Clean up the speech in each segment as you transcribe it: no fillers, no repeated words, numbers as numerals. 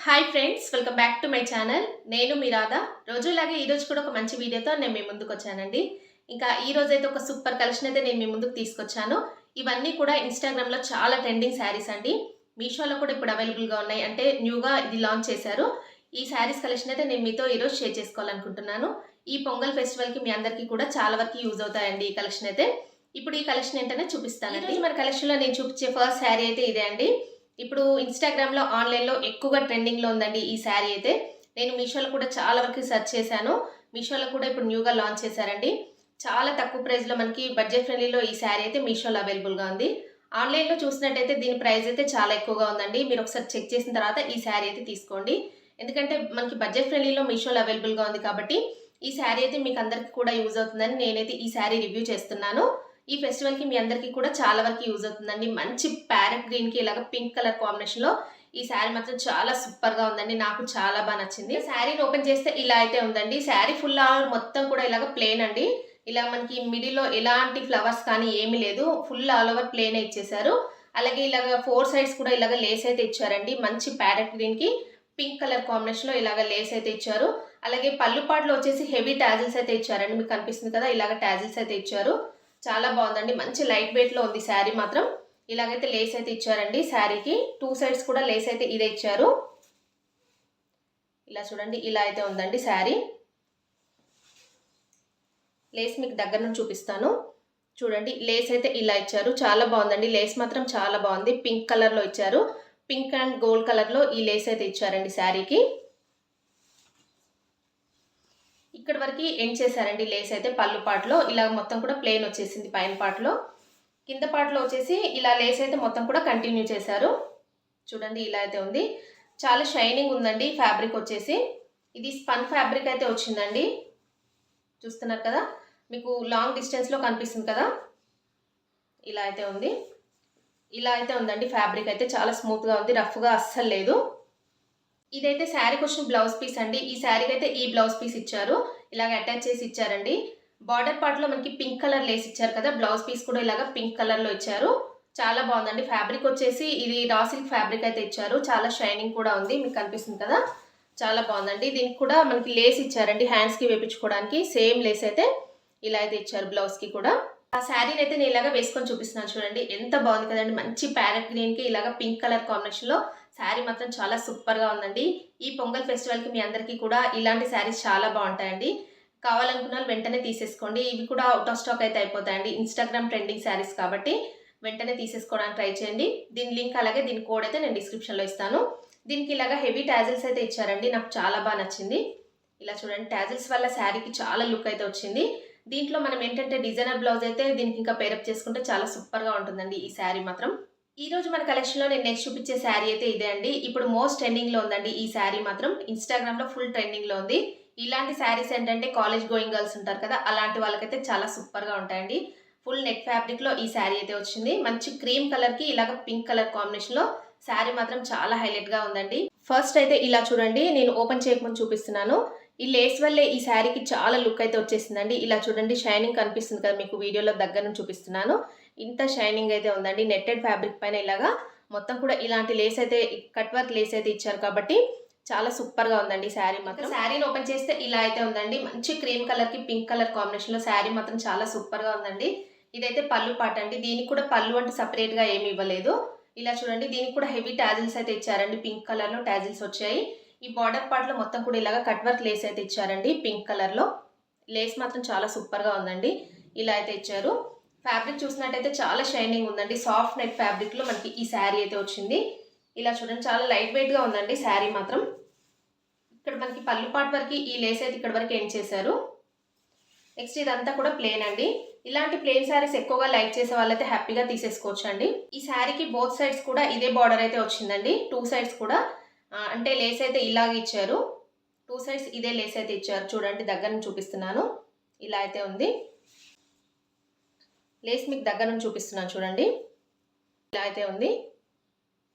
Hi friends, welcome back to my channel. నేను మీ రాధా. రోజులాగే ఈరోజు కూడా ఒక మంచి వీడియోతో నేను మీ ముందుకు వచ్చానండి. ఇంకా ఈ రోజు అయితే ఒక సూపర్ కలెక్షన్ అయితే నేను మీ ముందుకు తీసుకొచ్చాను. ఇవన్నీ కూడా ఇన్స్టాగ్రామ్లో చాలా ట్రెండింగ్ శారీస్ అండి. మీషోలో కూడా ఇప్పుడు అవైలబుల్గా ఉన్నాయి. అంటే న్యూగా ఇది లాంచ్ చేశారు. ఈ శారీస్ కలెక్షన్ అయితే నేను మీతో ఈరోజు షేర్ చేసుకోవాలనుకుంటున్నాను. ఈ పొంగల్ ఫెస్టివల్కి మీ అందరికీ కూడా చాలా వరకు యూజ్ అవుతాయండి ఈ కలెక్షన్ అయితే. ఇప్పుడు ఈ కలెక్షన్ ఏంటనే చూపిస్తానండి. మన కలెక్షన్లో నేను చూపించే ఫస్ట్ శారీ అయితే ఇదే అండి. ఇప్పుడు ఇన్స్టాగ్రామ్లో ఆన్లైన్లో ఎక్కువగా ట్రెండింగ్లో ఉందండి ఈ శారీ అయితే. నేను మీషోలో కూడా చాలా వరకు సెర్చ్ చేశాను. మీషోలో కూడా ఇప్పుడు న్యూగా లాంచ్ చేశారండి. చాలా తక్కువ ప్రైస్లో మనకి బడ్జెట్ ఫ్రెండ్లీలో ఈ శారీ అయితే మీషోలో అవైలబుల్గా ఉంది. ఆన్లైన్లో చూసినట్టయితే దీని ప్రైస్ అయితే చాలా ఎక్కువగా ఉందండి. మీరు ఒకసారి చెక్ చేసిన తర్వాత ఈ శారీ అయితే తీసుకోండి. ఎందుకంటే మనకి బడ్జెట్ ఫ్రెండ్లీలో మీషోలో అవైలబుల్గా ఉంది కాబట్టి ఈ శారీ అయితే మీకు అందరికీ కూడా యూజ్ అవుతుందని నేనైతే ఈ శారీ రివ్యూ చేస్తున్నాను. ఈ ఫెస్టివల్కి మీ అందరికీ కూడా చాలా వరకు యూజ్ అవుతుందండి. మంచి ప్యారెట్ గ్రీన్కి ఇలాగ పింక్ కలర్ కాంబినేషన్లో ఈ శారీ మాత్రం చాలా సూపర్గా ఉందండి. నాకు చాలా బాగా నచ్చింది. శారీని ఓపెన్ చేస్తే ఇలా అయితే ఉందండి. శారీ ఫుల్ మొత్తం కూడా ఇలాగ ప్లేన్ అండి. ఇలా మనకి మిడిల్లో ఎలాంటి ఫ్లవర్స్ కానీ ఏమీ లేదు. ఫుల్ ఆల్ ఓవర్ ప్లేన్ ఇచ్చేసారు. అలాగే ఇలాగ 4 సైడ్స్ కూడా ఇలాగ లేస్ అయితే ఇచ్చారండి. మంచి ప్యారెట్ గ్రీన్కి పింక్ కలర్ కాంబినేషన్లో ఇలాగ లేస్ అయితే ఇచ్చారు. అలాగే పళ్ళు పాటలో వచ్చేసి హెవీ టాజిల్స్ అయితే ఇచ్చారండి. మీకు కనిపిస్తుంది కదా, ఇలాగ టాజిల్స్ అయితే ఇచ్చారు. చాలా బాగుందండి. మంచి లైట్ వెయిట్లో ఉంది శారీ మాత్రం. ఇలాగైతే లేస్ అయితే ఇచ్చారండి. శారీకి 2 సైడ్స్ కూడా లేస్ అయితే ఇదే ఇచ్చారు. ఇలా చూడండి, ఇలా అయితే ఉందండి శారీ. లేస్ మీకు దగ్గర నుంచి చూపిస్తాను. చూడండి, లేస్ అయితే ఇలా ఇచ్చారు. చాలా బాగుందండి. లేస్ మాత్రం చాలా బాగుంది. పింక్ కలర్లో ఇచ్చారు. పింక్ అండ్ గోల్డ్ కలర్లో ఈ లేస్ అయితే ఇచ్చారండి శారీకి. ఇక్కడ వరకు ఎండ్ చేశారండి లేస్ అయితే. పళ్ళు పాటలో ఇలా మొత్తం కూడా ప్లెయిన్ వచ్చేసింది. పైన పాటలో, కింద పాటలో వచ్చేసి ఇలా లేస్ అయితే మొత్తం కూడా కంటిన్యూ చేశారు. చూడండి, ఇలా అయితే ఉంది. చాలా షైనింగ్ ఉందండి ఫ్యాబ్రిక్ వచ్చేసి. ఇది స్పన్ ఫ్యాబ్రిక్ అయితే వచ్చిందండి. చూస్తున్నారు కదా, మీకు లాంగ్ డిస్టెన్స్లో కనిపిస్తుంది కదా, ఇలా అయితే ఉంది. ఇలా అయితే ఉందండి ఫ్యాబ్రిక్ అయితే. చాలా స్మూత్గా ఉంది, రఫ్గా అస్సలు లేదు. ఇదైతే శారీకి వచ్చిన బ్లౌజ్ పీస్ అండి. ఈ శారీకి అయితే ఈ బ్లౌజ్ పీస్ ఇచ్చారు. ఇలాగ అటాచ్ చేసి ఇచ్చారండి. బార్డర్ పార్ట్లో మనకి పింక్ కలర్ లేస్ ఇచ్చారు కదా, బ్లౌజ్ పీస్ కూడా ఇలాగ పింక్ కలర్లో ఇచ్చారు. చాలా బాగుందండి. ఫ్యాబ్రిక్ వచ్చేసి ఇది రా సిల్క్ ఫ్యాబ్రిక్ అయితే ఇచ్చారు. చాలా షైనింగ్ కూడా ఉంది, మీకు కనిపిస్తుంది కదా, చాలా బాగుందండి. దీనికి కూడా మనకి లేస్ ఇచ్చారండి హ్యాండ్స్కి వేపించుకోవడానికి. సేమ్ లేస్ అయితే ఇలా అయితే ఇచ్చారు బ్లౌజ్కి కూడా. ఆ శారీని అయితే నేను ఇలాగ వేసుకొని చూపిస్తున్నాను. చూడండి, ఎంత బాగుంది కదండి. మంచి ప్యారెట్ గ్రీన్కి ఇలాగ పింక్ కలర్ కాంబినేషన్లో శారీ మాత్రం చాలా సూపర్గా ఉందండి. ఈ పొంగల్ ఫెస్టివల్కి మీ అందరికీ కూడా ఇలాంటి శారీస్ చాలా బాగుంటాయండి. కావాలనుకున్న వాళ్ళు వెంటనే తీసేసుకోండి. ఇవి కూడా అవుట్ ఆఫ్ స్టాక్ అయితే అయిపోతాయండి. ఇన్స్టాగ్రామ్ ట్రెండింగ్ శారీస్ కాబట్టి వెంటనే తీసేసుకోవడానికి ట్రై చేయండి. దీని లింక్ అలాగే దీని కోడ్ అయితే నేను డిస్క్రిప్షన్లో ఇస్తాను. దీనికి ఇలాగ హెవీ టాజిల్స్ అయితే ఇచ్చారండి. నాకు చాలా బాగా నచ్చింది. ఇలా చూడండి, టాజిల్స్ వల్ల శారీకి చాలా లుక్ అయితే వచ్చింది. దీంట్లో మనం ఏంటంటే డిజైనర్ బ్లౌజ్ అయితే దీనికి ఇంకా పేరప్ చేసుకుంటే చాలా సూపర్గా ఉంటుందండి ఈ శారీ మాత్రం. ఈ రోజు మన కలెక్షన్లో నేను నెక్స్ట్ చూపించే శారీ అయితే ఇదే అండి. ఇప్పుడు మోస్ట్ ట్రెండింగ్లో ఉందండి ఈ శారీ మాత్రం. ఇన్స్టాగ్రామ్లో ఫుల్ ట్రెండింగ్లో ఉంది. ఇలాంటి శారీస్ ఏంటంటే కాలేజ్ గోయింగ్ గర్ల్స్ ఉంటారు కదా, అలాంటి వాళ్ళకైతే చాలా సూపర్గా ఉంటాయండి. ఫుల్ నెట్ ఫ్యాబ్రిక్లో ఈ శారీ అయితే వచ్చింది. మంచి క్రీమ్ కలర్కి ఇలాగ పింక్ కలర్ కాంబినేషన్లో శారీ మాత్రం చాలా హైలైట్గా ఉందండి. ఫస్ట్ అయితే ఇలా చూడండి, నేను ఓపెన్ చేయకముందు చూపిస్తున్నాను. ఈ లేస్ వల్లే ఈ శారీకి చాలా లుక్ అయితే వచ్చేసిందండి. ఇలా చూడండి, షైనింగ్ కనిపిస్తుంది కదా మీకు, వీడియోలో దగ్గర నుంచి చూపిస్తున్నాను. ఇంత షైనింగ్ అయితే ఉందండి. నెట్టెడ్ ఫ్యాబ్రిక్ పైన ఇలాగా మొత్తం కూడా ఇలాంటి లేస్ అయితే కట్ వర్క్ లేస్ అయితే ఇచ్చారు కాబట్టి చాలా సూపర్గా ఉందండి శారీ మాత్రం. శారీని ఓపెన్ చేస్తే ఇలా అయితే ఉందండి. మంచి క్రీమ్ కలర్కి పింక్ కలర్ కాంబినేషన్లో శారీ మాత్రం చాలా సూపర్గా ఉందండి. ఇదైతే పళ్ళు పాట అండి. దీనికి కూడా పళ్ళు అంటే సపరేట్గా ఏమి ఇవ్వలేదు. ఇలా చూడండి, దీనికి కూడా హెవీ టాజిల్స్ అయితే ఇచ్చారండి. పింక్ కలర్లో టాజిల్స్ వచ్చాయి. ఈ బార్డర్ పార్ట్లో మొత్తం కూడా ఇలాగ కట్ వర్క్ లేస్ అయితే ఇచ్చారండి. పింక్ కలర్లో లేస్ మాత్రం చాలా సూపర్గా ఉందండి. ఇలా అయితే ఇచ్చారు. ఫ్యాబ్రిక్ చూసినట్టయితే చాలా షైనింగ్ ఉందండి. సాఫ్ట్ నెట్ ఫ్యాబ్రిక్లో మనకి ఈ శారీ అయితే వచ్చింది. ఇలా చూడండి, చాలా లైట్ వెయిట్గా ఉందండి శారీ మాత్రం. ఇక్కడ మనకి పళ్ళు పాట్ వరకు ఈ లేస్ అయితే ఇక్కడ వరకు ఎండ్ చేశారు. నెక్స్ట్ ఇదంతా కూడా ప్లేన్ అండి. ఇలాంటి ప్లేన్ శారీస్ ఎక్కువగా లైక్ చేసే వాళ్ళైతే హ్యాపీగా తీసేసుకోవచ్చు అండి. ఈ శారీకి బోత్ సైడ్స్ కూడా ఇదే బార్డర్ అయితే వచ్చిందండి. 2 సైడ్స్ కూడా అంటే లేస్ అయితే ఇలాగ ఇచ్చారు. 2 సైడ్స్ ఇదే లేస్ అయితే ఇచ్చారు. చూడండి, దగ్గర నుంచి చూపిస్తున్నాను. ఇలా అయితే ఉంది. లేస్ మీకు దగ్గర నుంచి చూపిస్తున్నాను చూడండి, ఇలా అయితే ఉంది.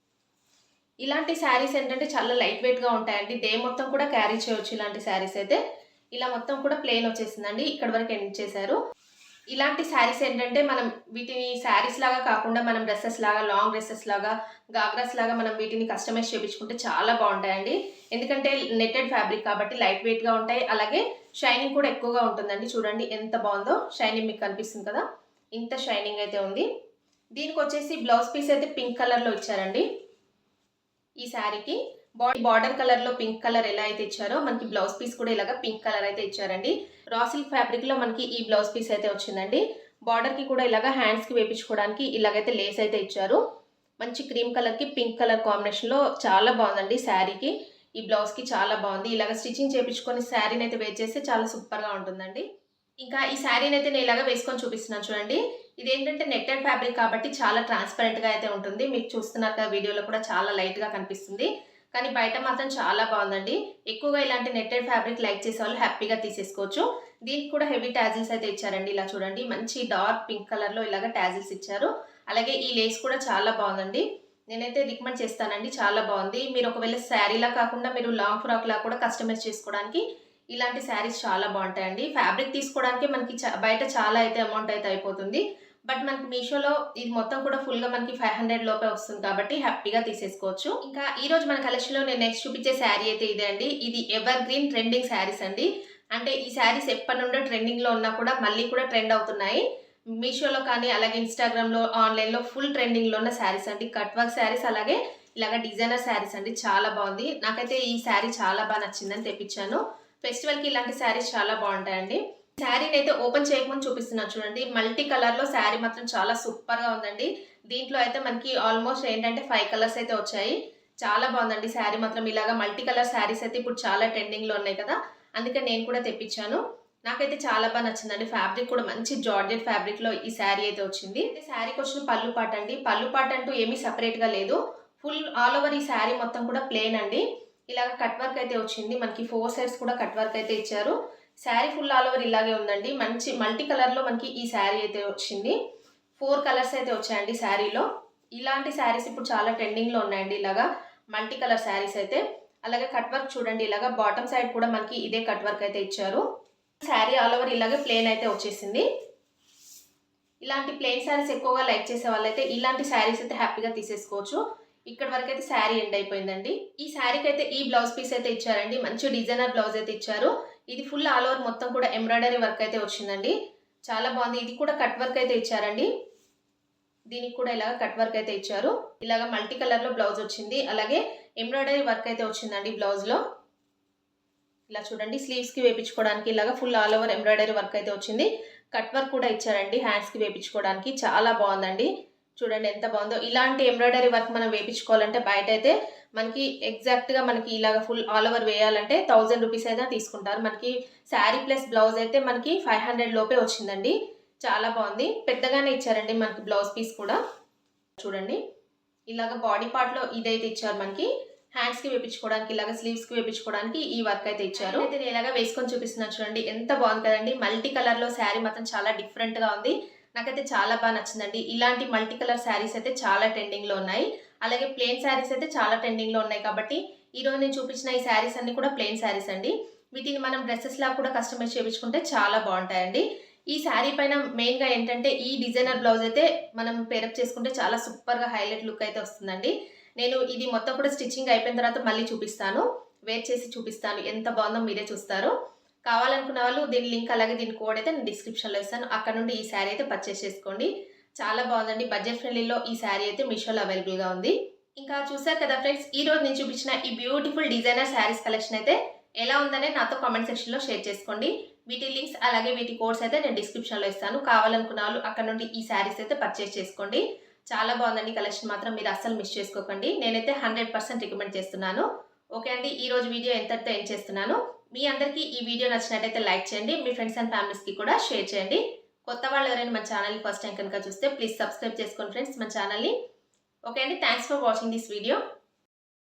ఇలాంటి శారీస్ ఏంటంటే చాలా లైట్ వెయిట్గా ఉంటాయండి. డే మొత్తం కూడా క్యారీ చేయవచ్చు ఇలాంటి శారీస్ అయితే. ఇలా మొత్తం కూడా ప్లెయిన్ వచ్చేసిందండి. ఇక్కడ వరకు ఎండ్ చేశారు. ఇలాంటి శారీస్ ఏంటంటే మనం వీటిని శారీస్ లాగా కాకుండా మనం డ్రెస్సెస్ లాగా, లాంగ్ డ్రెస్సెస్ లాగా, గాగ్రాస్ లాగా మనం వీటిని కస్టమైజ్ చేపించుకుంటే చాలా బాగుంటాయండి. ఎందుకంటే నెట్టెడ్ ఫ్యాబ్రిక్ కాబట్టి లైట్ వెయిట్గా ఉంటాయి. అలాగే షైనింగ్ కూడా ఎక్కువగా ఉంటుందండి. చూడండి ఎంత బాగుందో, షైనింగ్ మీకు కనిపిస్తుంది కదా, ఇంత షైనింగ్ అయితే ఉంది. దీనికి వచ్చేసి బ్లౌజ్ పీస్ అయితే పింక్ కలర్లో ఇచ్చారండి. ఈ శారీకి బార్డర్ కలర్ లో పింక్ కలర్ ఎలా అయితే ఇచ్చారో మనకి బ్లౌజ్ పీస్ కూడా ఇలాగా పింక్ కలర్ అయితే ఇచ్చారండి. రా సిల్క్ ఫ్యాబ్రిక్ లో మనకి ఈ బ్లౌజ్ పీస్ అయితే వచ్చిందండి. బార్డర్ కి కూడా ఇలాగా హ్యాండ్స్ కి వేపించుకోవడానికి ఇలాగైతే లేస్ అయితే ఇచ్చారు. మంచి క్రీమ్ కలర్ కి పింక్ కలర్ కాంబినేషన్ లో చాలా బాగుందండి శారీకి. ఈ బ్లౌజ్ కి చాలా బాగుంది. ఇలాగ స్టిచ్చింగ్ చేపించుకొని శారీని అయితే వేర్ చేస్తే చాలా సూపర్ గా ఉంటుందండి. ఇంకా ఈ శారీని అయితే నేను ఇలాగా వేసుకొని చూపిస్తున్నాను చూడండి. ఇదేంటంటే నెట్టెడ్ ఫ్యాబ్రిక్ కాబట్టి చాలా ట్రాన్స్పరెంట్ గా అయితే ఉంటుంది. మీకు చూస్తున్నారు కదా వీడియోలో కూడా చాలా లైట్ గా కనిపిస్తుంది. కానీ బయట మాత్రం చాలా బాగుందండి. ఎక్కువగా ఇలాంటి నెట్టెడ్ ఫ్యాబ్రిక్ లైక్ చేసే వాళ్ళు హ్యాపీగా తీసేసుకోవచ్చు. దీనికి కూడా హెవీ టాజిల్స్ అయితే ఇచ్చారండి. ఇలా చూడండి, మంచి డార్క్ పింక్ కలర్ లో ఇలాగ టాజిల్స్ ఇచ్చారు. అలాగే ఈ లేస్ కూడా చాలా బాగుందండి. నేనైతే రికమెండ్ చేస్తానండి, చాలా బాగుంది. మీరు ఒకవేళ శారీలా కాకుండా మీరు లాంగ్ ఫ్రాక్ లా కూడా కస్టమైజ్ చేసుకోవడానికి ఇలాంటి శారీస్ చాలా బాగుంటాయండి. ఫ్యాబ్రిక్ తీసుకోవడానికి మనకి బయట చాలా అయితే అమౌంట్ అయితే అయిపోతుంది. బట్ మనకి మీషోలో ఇది మొత్తం కూడా ఫుల్గా మనకి 500 లోపే వస్తుంది కాబట్టి హ్యాపీగా తీసేసుకోవచ్చు. ఇంకా ఈ రోజు మన కలెక్షన్లో నేను నెక్స్ట్ చూపించే శారీ అయితే ఇదే అండి. ఇది ఎవర్ గ్రీన్ ట్రెండింగ్ శారీస్ అండి. అంటే ఈ శారీస్ ఎప్పటి నుండో ట్రెండింగ్లో ఉన్నా కూడా మళ్ళీ కూడా ట్రెండ్ అవుతున్నాయి. మీషోలో కానీ అలాగే ఇన్స్టాగ్రామ్లో, ఆన్లైన్లో ఫుల్ ట్రెండింగ్లో ఉన్న శారీస్ అండి. కట్ వర్క్ శారీస్ అలాగే ఇలాగ డిజైనర్ శారీస్ అండి. చాలా బాగుంది. నాకైతే ఈ శారీ చాలా బాగా నచ్చిందని తెప్పించాను. ఫెస్టివల్కి ఇలాంటి శారీస్ చాలా బాగుంటాయండి. శారీని అయితే ఓపెన్ చేయకముందు చూపిస్తున్నాను చూడండి. మల్టీ కలర్ లో శారీ మాత్రం చాలా సూపర్ గా ఉందండి. దీంట్లో అయితే మనకి ఆల్మోస్ట్ ఏంటంటే 5 కలర్స్ అయితే వచ్చాయి. చాలా బాగుందండి శారీ మాత్రం. ఇలాగా మల్టీ కలర్ శారీస్ అయితే ఇప్పుడు చాలా ట్రెండింగ్ లో ఉన్నాయి కదా, అందుకే నేను కూడా తెప్పించాను. నాకైతే చాలా బాగా నచ్చిందండి. ఫ్యాబ్రిక్ కూడా మంచి జార్జెట్ ఫ్యాబ్రిక్ లో ఈ శారీ అయితే వచ్చింది. శారీకి వచ్చిన పళ్ళు పాట అండి. పళ్ళు పాట అంటూ ఏమీ సపరేట్ గా లేదు. ఫుల్ ఆల్ ఓవర్ ఈ శారీ మొత్తం కూడా ప్లేన్ అండి. ఇలాగ కట్ వర్క్ అయితే వచ్చింది. మనకి 4 సైడ్స్ కూడా కట్ వర్క్ అయితే ఇచ్చారు. శారీ ఫుల్ ఆల్ ఓవర్ ఇలాగే ఉందండి. మంచి మల్టీ కలర్లో మనకి ఈ శారీ అయితే వచ్చింది. 4 కలర్స్ అయితే వచ్చాయండి శారీలో. ఇలాంటి శారీస్ ఇప్పుడు చాలా ట్రెండింగ్లో ఉన్నాయండి. ఇలాగా మల్టీ కలర్ శారీస్ అయితే. అలాగే కట్ వర్క్ చూడండి, ఇలాగా బాటమ్ సైడ్ కూడా మనకి ఇదే కట్ వర్క్ అయితే ఇచ్చారు. శారీ ఆల్ ఓవర్ ఇలాగే ప్లెయిన్ అయితే వచ్చేసింది. ఇలాంటి ప్లెయిన్ శారీస్ ఎక్కువగా లైక్ చేసే వాళ్ళైతే ఇలాంటి శారీస్ అయితే హ్యాపీగా తీసేసుకోవచ్చు. ఇక్కడ వరకు అయితే శారీ ఎండ్ అయిపోయిందండి. ఈ శారీకి అయితే ఈ బ్లౌజ్ పీస్ అయితే ఇచ్చారండి. మంచి డిజైనర్ బ్లౌజ్ అయితే ఇచ్చారు. ఇది ఫుల్ ఆల్ ఓవర్ మొత్తం కూడా ఎంబ్రాయిడరీ వర్క్ అయితే వచ్చిందండి. చాలా బాగుంది. ఇది కూడా కట్ వర్క్ అయితే ఇచ్చారండి. దీనికి కూడా ఇలాగ కట్ వర్క్ అయితే ఇచ్చారు. ఇలాగ మల్టీ కలర్ లో బ్లౌజ్ వచ్చింది. అలాగే ఎంబ్రాయిడరీ వర్క్ అయితే వచ్చిందండి బ్లౌజ్ లో. ఇలా చూడండి, స్లీవ్స్ కి వేపించుకోవడానికి ఇలాగ full all over embroidery work అయితే వచ్చింది. కట్ వర్క్ కూడా ఇచ్చారండి హ్యాండ్స్ కి వేపించుకోవడానికి. చాలా బాగుందండి. చూడండి ఎంత బాగుందో. ఇలాంటి ఎంబ్రాయిడరీ వర్క్ మనం వేపించుకోవాలంటే బయట అయితే మనకి ఎగ్జాక్ట్గా మనకి ఇలాగ ఫుల్ ఆల్ ఓవర్ వేయాలంటే 1000 రూపీస్ అయితే తీసుకుంటారు. మనకి శారీ ప్లస్ బ్లౌజ్ అయితే మనకి 500 లోపే వచ్చిందండి. చాలా బాగుంది. పెద్దగానే ఇచ్చారండి మనకి బ్లౌజ్ పీస్ కూడా. చూడండి, ఇలాగ బాడీ పార్ట్లో ఇదైతే ఇచ్చారు. మనకి హ్యాండ్స్కి వేపించుకోవడానికి, ఇలాగ స్లీవ్స్కి వేపించుకోవడానికి ఈ వర్క్ అయితే ఇచ్చారు. అయితే నేను ఇలాగ వేసుకొని చూపిస్తున్నాను చూడండి. ఎంత బాగుంది కదండి. మల్టీ కలర్లో శారీ మాత్రం చాలా డిఫరెంట్గా ఉంది. నాకైతే చాలా బాగా నచ్చిందండి. ఇలాంటి మల్టీ కలర్ శారీస్ అయితే చాలా ట్రెండింగ్లో ఉన్నాయి. అలాగే ప్లెయిన్ శారీస్ అయితే చాలా ట్రెండింగ్లో ఉన్నాయి. కాబట్టి ఈరోజు నేను చూపించిన ఈ శారీస్ అన్ని కూడా ప్లెయిన్ శారీస్ అండి. వీటిని మనం డ్రెస్సెస్ లాగా కూడా కస్టమైజ్ చేయించుకుంటే చాలా బాగుంటాయండి. ఈ శారీ పైన మెయిన్గా ఏంటంటే ఈ డిజైనర్ బ్లౌజ్ అయితే మనం పేరప్ చేసుకుంటే చాలా సూపర్గా హైలైట్ లుక్ అయితే వస్తుందండి. నేను ఇది మొత్తం కూడా స్టిచ్చింగ్ అయిపోయిన తర్వాత మళ్ళీ చూపిస్తాను, వేర్ చేసి చూపిస్తాను. ఎంత బాగుందో మీరే చూస్తారు. కావాలనుకున్న వాళ్ళు దీని లింక్ అలాగే దీని కోడ్ అయితే నేను డిస్క్రిప్షన్లో ఇస్తాను. అక్కడ నుండి ఈ శారీ అయితే పర్చేస్ చేసుకోండి. చాలా బాగుందండి. బడ్జెట్ ఫ్రెండ్లీలో ఈ శారీ అయితే మీషోలో అవైలబుల్గా ఉంది. ఇంకా చూసారు కదా ఫ్రెండ్స్, ఈ రోజు నేను చూపించిన ఈ బ్యూటిఫుల్ డిజైనర్ శారీస్ కలెక్షన్ అయితే ఎలా ఉందనే నాతో కామెంట్ సెక్షన్లో షేర్ చేసుకోండి. వీటి లింక్స్ అలాగే వీటి కోడ్స్ అయితే నేను డిస్క్రిప్షన్లో ఇస్తాను. కావాలనుకున్న వాళ్ళు అక్కడ నుండి ఈ శారీస్ అయితే పర్చేస్ చేసుకోండి. చాలా బాగుందండి కలెక్షన్ మాత్రం. మీరు అస్సలు మిస్ చేసుకోకండి. నేనైతే 100% రికమెండ్ చేస్తున్నాను. ఓకే అండి, ఈ రోజు వీడియో ఎంతటితో ఎండ్ చేస్తున్నాను. మీ అందరికీ ఈ వీడియో నచ్చినట్టయితే లైక్ చేయండి. మీ ఫ్రెండ్స్ అండ్ ఫ్యామిలీస్కి కూడా షేర్ చేయండి. కొత్త వాళ్ళు ఎవరైనా మన ఛానల్ని ఫస్ట్ టైం కనుక చూస్తే ప్లీజ్ సబ్స్క్రైబ్ చేసుకోండి ఫ్రెండ్స్ మన ఛానల్ని. ఓకే అండి, thanks for watching this video.